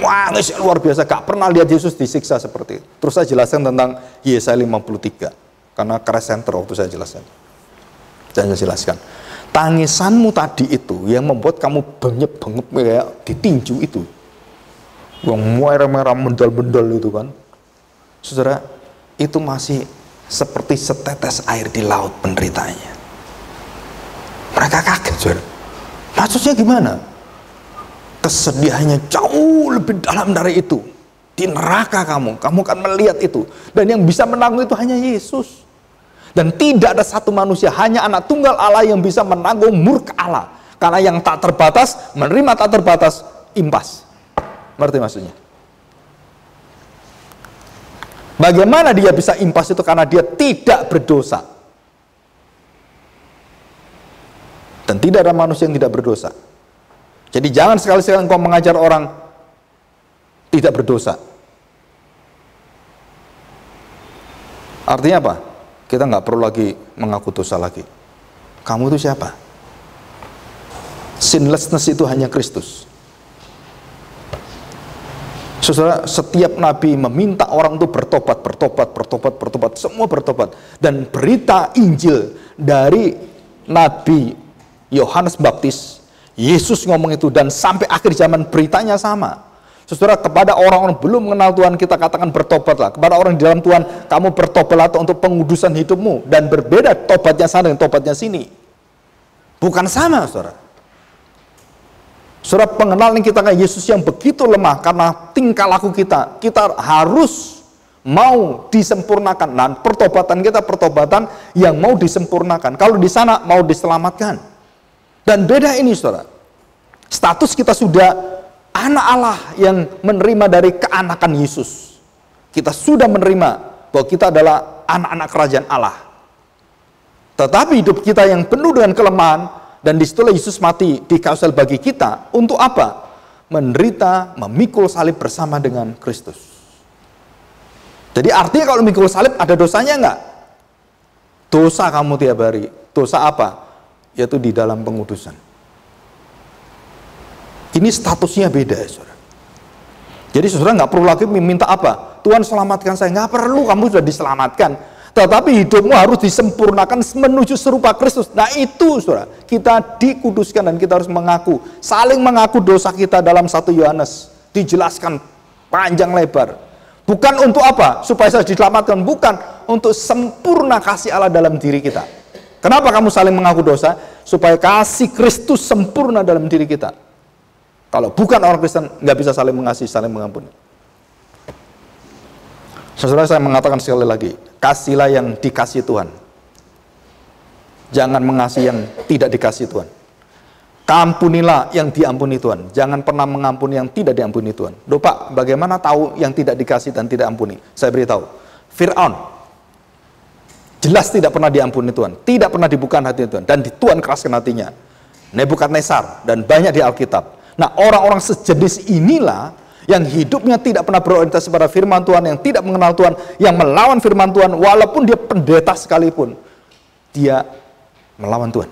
Nangis luar biasa. Gak pernah lihat Yesus disiksa seperti itu. Terus saya jelaskan tentang Yesaya 53. Karena crash center waktu saya jelaskan. Dan saya jelaskan. Tangisanmu tadi itu yang membuat kamu bengep-bengep kayak ditinju itu, yang merah-merah mendal-mendal itu kan, saudara, itu masih seperti setetes air di laut penderitaannya. Mereka kaget, saudara. Maksudnya gimana? Kesedihannya jauh lebih dalam dari itu. Di neraka kamu akan melihat itu. Dan yang bisa menanggung itu hanya Yesus. Dan tidak ada satu manusia, hanya anak tunggal Allah yang bisa menanggung murka Allah. Karena yang tak terbatas, menerima tak terbatas, impas. Ngerti maksudnya? Bagaimana dia bisa impas itu? Karena dia tidak berdosa. Dan tidak ada manusia yang tidak berdosa. Jadi jangan sekali-sekali engkau mengajar orang tidak berdosa. Artinya apa? Kita nggak perlu lagi mengaku dosa lagi. Kamu itu siapa? Sinlessness itu hanya Kristus. Saudara, setiap nabi meminta orang itu bertobat, semua bertobat. Dan berita Injil dari Nabi Yohanes Baptis, Yesus ngomong itu, dan sampai akhir zaman beritanya sama. Saudara, kepada orang-orang belum mengenal Tuhan kita katakan bertobatlah. Kepada orang di dalam Tuhan, kamu bertobatlah untuk pengudusan hidupmu. Dan berbeda tobatnya sana dengan tobatnya sini. Bukan sama, saudara. Saudara, pengenalan kita ke Yesus yang begitu lemah karena tingkah laku kita. Kita harus mau disempurnakan. Dan pertobatan kita pertobatan yang mau disempurnakan. Kalau di sana mau diselamatkan. Dan beda ini, saudara. Status kita sudah anak Allah yang menerima dari keanakan Yesus. Kita sudah menerima bahwa kita adalah anak-anak kerajaan Allah. Tetapi hidup kita yang penuh dengan kelemahan, dan disitulah Yesus mati di kayu salib bagi kita. Untuk apa? menderita, memikul salib bersama dengan Kristus. Jadi artinya kalau memikul salib ada dosanya enggak? Dosa kamu tiap hari. Dosa apa? Yaitu di dalam pengudusan. Ini statusnya beda, saudara. Jadi saudara nggak perlu lagi meminta apa? Tuhan selamatkan saya. Nggak perlu, kamu sudah diselamatkan. Tetapi hidupmu harus disempurnakan menuju serupa Kristus. Nah itu saudara, kita dikuduskan dan kita harus mengaku. Saling mengaku dosa kita dalam 1 Yohanes. Dijelaskan panjang lebar. Bukan untuk apa? Supaya saya diselamatkan. Bukan. Untuk sempurna kasih Allah dalam diri kita. Kenapa kamu saling mengaku dosa? Supaya kasih Kristus sempurna dalam diri kita. Kalau bukan orang Kristen, nggak bisa saling mengasihi, saling mengampuni. Saudara, saya mengatakan sekali lagi, kasihlah yang dikasih Tuhan. Jangan mengasihi yang tidak dikasih Tuhan. Ampunilah yang diampuni Tuhan. Jangan pernah mengampuni yang tidak diampuni Tuhan. Loh Pak, bagaimana tahu yang tidak dikasih dan tidak ampuni? Saya beritahu. Fir'aun jelas tidak pernah diampuni Tuhan, tidak pernah dibukakan hati Tuhan, dan Tuhan keraskan hatinya. Nebukadnezar dan banyak di Alkitab. Nah, orang-orang sejenis inilah yang hidupnya tidak pernah berorientasi pada firman Tuhan, yang tidak mengenal Tuhan, yang melawan firman Tuhan, walaupun dia pendeta sekalipun, dia melawan Tuhan.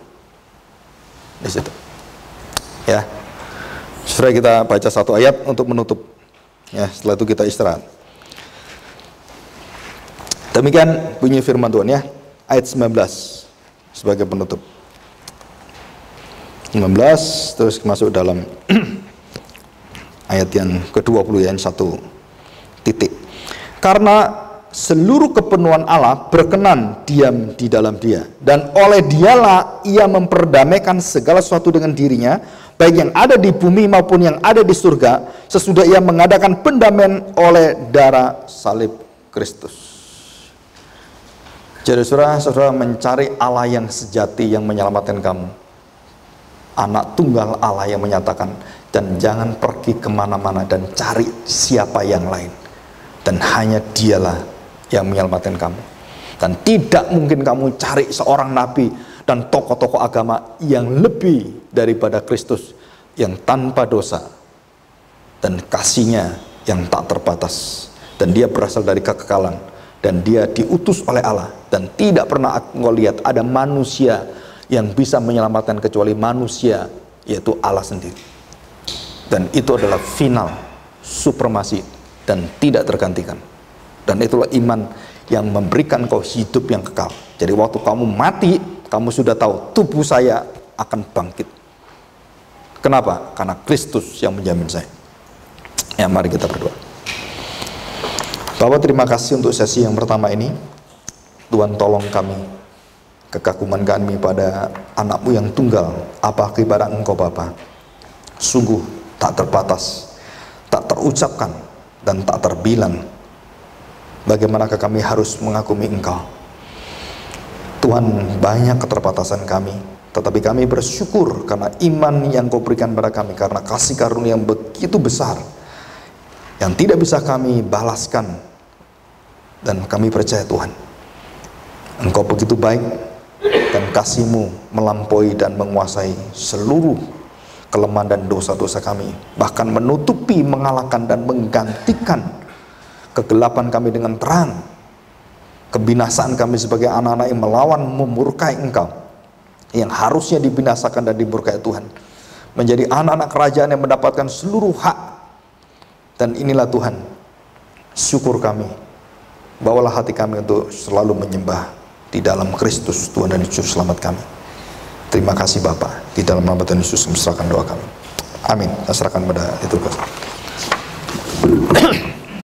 Di situ. Ya. Saudara, kita baca satu ayat untuk menutup. Ya, setelah itu kita istirahat. Demikian bunyi firman Tuhan ya. Ayat 19 sebagai penutup. 19 terus masuk dalam ayat yang ke-20 yang 1 titik. Karena seluruh kepenuhan Allah berkenan diam di dalam dia, dan oleh dialah ia memperdamaikan segala sesuatu dengan dirinya, baik yang ada di bumi maupun yang ada di surga, sesudah ia mengadakan pendamaian oleh darah salib Kristus. Jadi saudara mencari Allah yang sejati yang menyelamatkan kamu, anak tunggal Allah yang menyatakan, dan jangan pergi kemana-mana dan cari siapa yang lain, dan hanya dialah yang menyelamatkan kamu. Dan tidak mungkin kamu cari seorang nabi dan tokoh-tokoh agama yang lebih daripada Kristus, yang tanpa dosa dan kasihnya yang tak terbatas, dan dia berasal dari kekekalan, dan dia diutus oleh Allah, dan tidak pernah engkau lihat ada manusia yang bisa menyelamatkan kecuali manusia, yaitu Allah sendiri. Dan itu adalah final, supremasi, dan tidak tergantikan. Dan itulah iman yang memberikan kau hidup yang kekal. Jadi waktu kamu mati, kamu sudah tahu tubuh saya akan bangkit. Kenapa? Karena Kristus yang menjamin saya. Ya, mari kita berdoa. Bapak, terima kasih untuk sesi yang pertama ini. Tuhan, tolong kami, kekaguman kami pada anakmu yang tunggal, apalagi pada engkau Bapa, sungguh tak terbatas, tak terucapkan, dan tak terbilang. Bagaimanakah kami harus mengagumi engkau? Tuhan, banyak keterbatasan kami, tetapi kami bersyukur karena iman yang kau berikan pada kami, karena kasih karunia yang begitu besar, yang tidak bisa kami balaskan. Dan kami percaya Tuhan, engkau begitu baik, dan kasih-Mu melampaui dan menguasai seluruh kelemahan dan dosa-dosa kami, bahkan menutupi, mengalahkan, dan menggantikan kegelapan kami dengan terang, kebinasaan kami sebagai anak-anak yang melawan, memurkai engkau, yang harusnya dibinasakan dan dimurkai Tuhan, menjadi anak-anak kerajaan yang mendapatkan seluruh hak. Dan inilah Tuhan, syukur kami, bawalah hati kami untuk selalu menyembah di dalam Kristus Tuhan dan Juru Selamat kami. Terima kasih Bapa, di dalam nama Tuhan Yesus, serahkan doa kami. Amin. Saya serahkan pada itu.